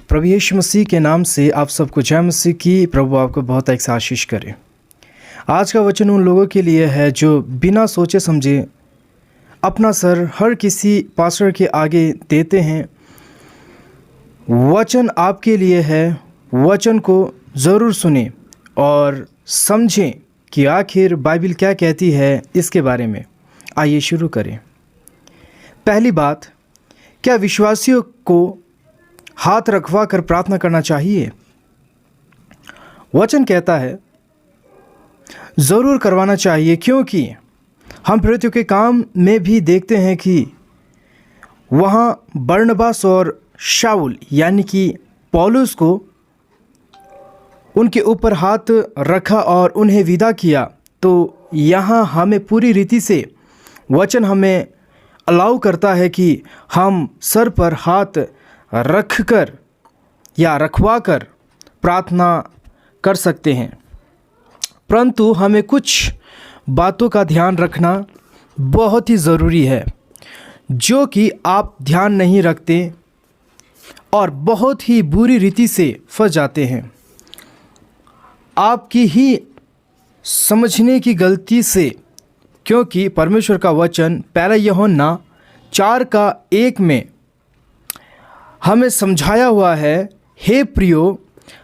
प्रभु यीशु मसीह के नाम से आप सबको जय मसीह की। प्रभु आपको बहुत एक आशीष करे। आज का वचन उन लोगों के लिए है जो बिना सोचे समझे अपना सर हर किसी पास्टर के आगे देते हैं। वचन आपके लिए है। वचन को ज़रूर सुनें और समझें कि आखिर बाइबल क्या कहती है इसके बारे में। आइए शुरू करें। पहली बात, क्या विश्वासियों को हाथ रखवा कर प्रार्थना करना चाहिए? वचन कहता है ज़रूर करवाना चाहिए, क्योंकि हम प्रेरितों के काम में भी देखते हैं कि वहाँ बरनबास और शाऊल यानी कि पौलुस को उनके ऊपर हाथ रखा और उन्हें विदा किया। तो यहाँ हमें पूरी रीति से वचन हमें अलाउ करता है कि हम सर पर हाथ रख कर या रखवा कर प्रार्थना कर सकते हैं, परंतु हमें कुछ बातों का ध्यान रखना बहुत ही ज़रूरी है जो कि आप ध्यान नहीं रखते और बहुत ही बुरी रीति से फंस जाते हैं। आपकी ही समझने की गलती से, क्योंकि परमेश्वर का वचन पहला यूहन्ना 4:1 में हमें समझाया हुआ है, हे प्रियो,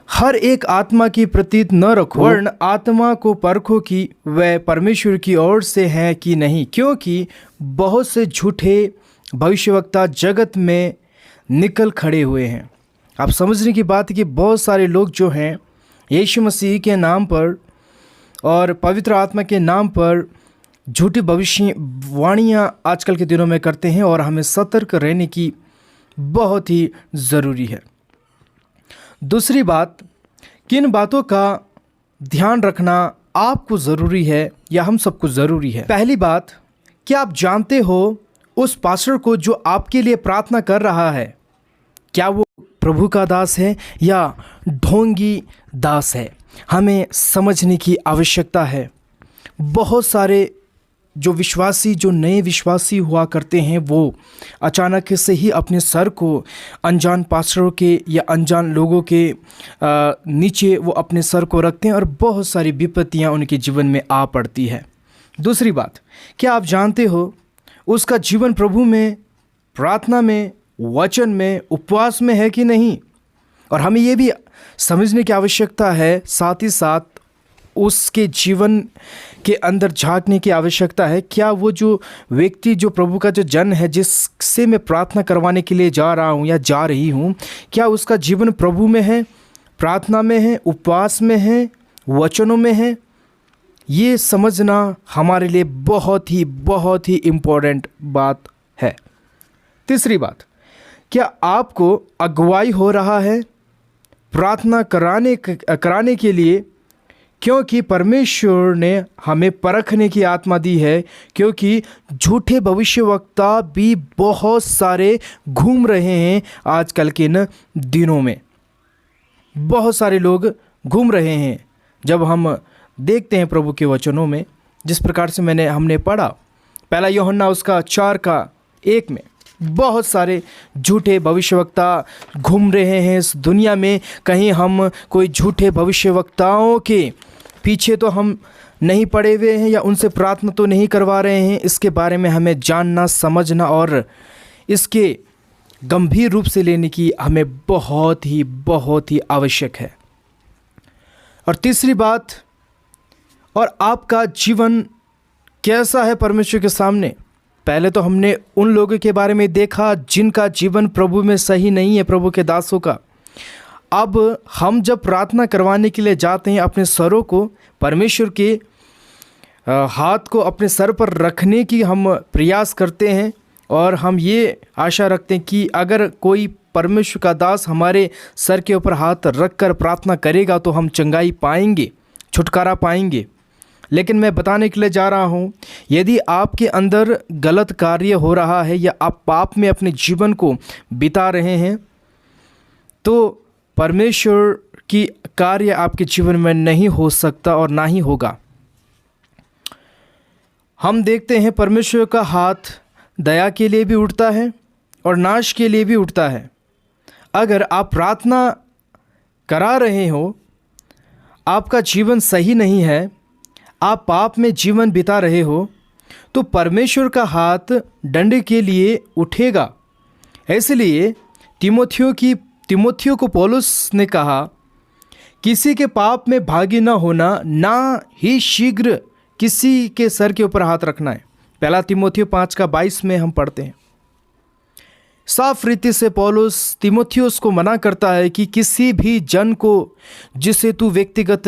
हर एक आत्मा की प्रतीत न रखो, वरन आत्मा को परखो कि वह परमेश्वर की ओर से है कि नहीं, क्योंकि बहुत से झूठे भविष्यवक्ता जगत में निकल खड़े हुए हैं। आप समझने की बात है कि बहुत सारे लोग जो हैं यीशु मसीह के नाम पर और पवित्र आत्मा के नाम पर झूठी भविष्यवाणियाँ आजकल के दिनों में करते हैं और हमें सतर्क रहने की बहुत ही ज़रूरी है। दूसरी बात, किन बातों का ध्यान रखना आपको ज़रूरी है या हम सबको ढरूरी है? पहली बात, क्या आप जानते हो उस पास्टर को जो आपके लिए प्रार्थना कर रहा है, क्या वो प्रभु का दास है या ढोंगी दास है? हमें समझने की आवश्यकता है। बहुत सारे जो विश्वासी, जो नए विश्वासी हुआ करते हैं, वो अचानक से ही अपने सर को अनजान पास्टरों के या अनजान लोगों के नीचे वो अपने सर को रखते हैं और बहुत सारी विपत्तियां उनके जीवन में आ पड़ती है। दूसरी बात, क्या आप जानते हो उसका जीवन प्रभु में, प्रार्थना में, वचन में, उपवास में है कि नहीं? और हमें ये भी समझने की आवश्यकता है, साथ ही साथ उसके जीवन के अंदर झांकने की आवश्यकता है। क्या वो जो व्यक्ति, जो प्रभु का जो जन है, जिससे मैं प्रार्थना करवाने के लिए जा रहा हूँ या जा रही हूँ, क्या उसका जीवन प्रभु में है, प्रार्थना में है, उपवास में है, वचनों में है? ये समझना हमारे लिए बहुत ही इम्पोर्टेंट बात है। तीसरी बात, क्या आपको अगुवाई हो रहा है प्रार्थना कराने के लिए? क्योंकि परमेश्वर ने हमें परखने की आत्मा दी है, क्योंकि झूठे भविष्यवक्ता भी बहुत सारे घूम रहे हैं आजकल के इन दिनों में। बहुत सारे लोग घूम रहे हैं। जब हम देखते हैं प्रभु के वचनों में, जिस प्रकार से हमने पढ़ा पहला यूहन्ना उसका 4:1 में, बहुत सारे झूठे भविष्यवक्ता घूम रहे हैं इस दुनिया में। कहीं हम कोई झूठे भविष्यवक्ताओं के पीछे तो हम नहीं पड़े हुए हैं या उनसे प्रार्थना तो नहीं करवा रहे हैं। इसके बारे में हमें जानना, समझना और इसके गंभीर रूप से लेने की हमें बहुत ही आवश्यक है। और तीसरी बात, और आपका जीवन कैसा है परमेश्वर के सामने? पहले तो हमने उन लोगों के बारे में देखा जिनका जीवन प्रभु में सही नहीं है, प्रभु के दासों का। अब हम जब प्रार्थना करवाने के लिए जाते हैं, अपने सरों को परमेश्वर के हाथ को अपने सर पर रखने की हम प्रयास करते हैं और हम ये आशा रखते हैं कि अगर कोई परमेश्वर का दास हमारे सर के ऊपर हाथ रख कर प्रार्थना करेगा तो हम चंगाई पाएंगे, छुटकारा पाएंगे। लेकिन मैं बताने के लिए जा रहा हूँ, यदि आपके अंदर गलत कार्य हो रहा है या आप पाप में अपने जीवन को बिता रहे हैं, तो परमेश्वर की कार्य आपके जीवन में नहीं हो सकता और ना ही होगा। हम देखते हैं परमेश्वर का हाथ दया के लिए भी उठता है और नाश के लिए भी उठता है। अगर आप प्रार्थना करा रहे हो, आपका जीवन सही नहीं है, आप पाप में जीवन बिता रहे हो, तो परमेश्वर का हाथ डंडे के लिए उठेगा। इसलिए तिमोथियो को पौलुस ने कहा, किसी के पाप में भागी न होना, ना ही शीघ्र किसी के सर के ऊपर हाथ रखना है। पहला तिमोथियो 5:22 में हम पढ़ते हैं। साफ रीति से पौलुस तिमोथियुस को मना करता है कि किसी भी जन को जिसे तू व्यक्तिगत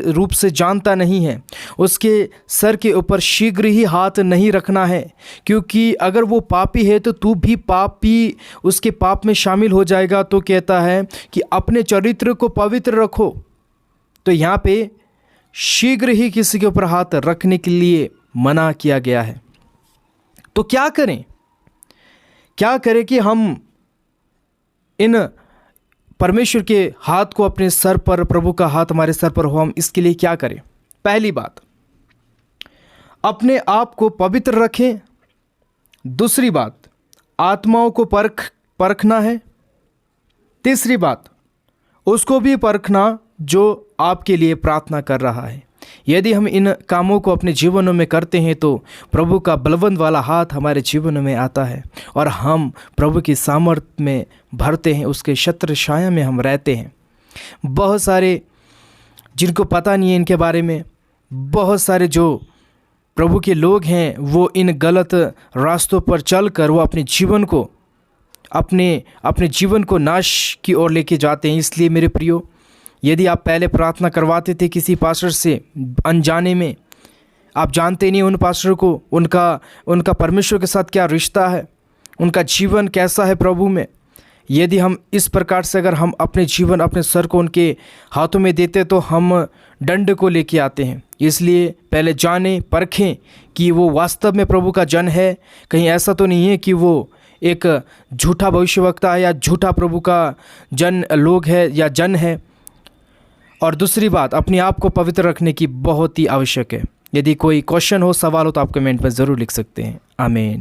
रूप से जानता नहीं है, उसके सर के ऊपर शीघ्र ही हाथ नहीं रखना है, क्योंकि अगर वो पापी है तो तू भी पापी उसके पाप में शामिल हो जाएगा। तो कहता है कि अपने चरित्र को पवित्र रखो। तो यहाँ पे शीघ्र ही किसी के ऊपर हाथ रखने के लिए मना किया गया है। तो क्या करें कि हम इन परमेश्वर के हाथ को अपने सर पर, प्रभु का हाथ हमारे सर पर हो, हम इसके लिए क्या करें? पहली बात, अपने आप को पवित्र रखें। दूसरी बात, आत्माओं को परखना है। तीसरी बात, उसको भी परखना जो आपके लिए प्रार्थना कर रहा है। यदि हम इन कामों को अपने जीवनों में करते हैं तो प्रभु का बलवंत वाला हाथ हमारे जीवन में आता है और हम प्रभु की सामर्थ्य में भरते हैं, उसके छत्र छाया में हम रहते हैं। बहुत सारे जिनको पता नहीं है इनके बारे में, बहुत सारे जो प्रभु के लोग हैं, वो इन गलत रास्तों पर चलकर वो अपने जीवन को नाश की ओर लेके जाते हैं। इसलिए मेरे प्रियो, यदि आप पहले प्रार्थना करवाते थे किसी पास्टर से अनजाने में, आप जानते नहीं उन पास्टर को, उनका परमेश्वर के साथ क्या रिश्ता है, उनका जीवन कैसा है प्रभु में, यदि हम इस प्रकार से अगर हम अपने जीवन, अपने सर को उनके हाथों में देते तो हम दंड को लेके आते हैं। इसलिए पहले जानें, परखें कि वो वास्तव में प्रभु का जन है। कहीं ऐसा तो नहीं है कि वो एक झूठा भविष्यवक्ता है या झूठा प्रभु का लोग है या जन है। और दूसरी बात, अपने आप को पवित्र रखने की बहुत ही आवश्यक है। यदि कोई क्वेश्चन हो, सवाल हो तो आप कमेंट में ज़रूर लिख सकते हैं। आमीन।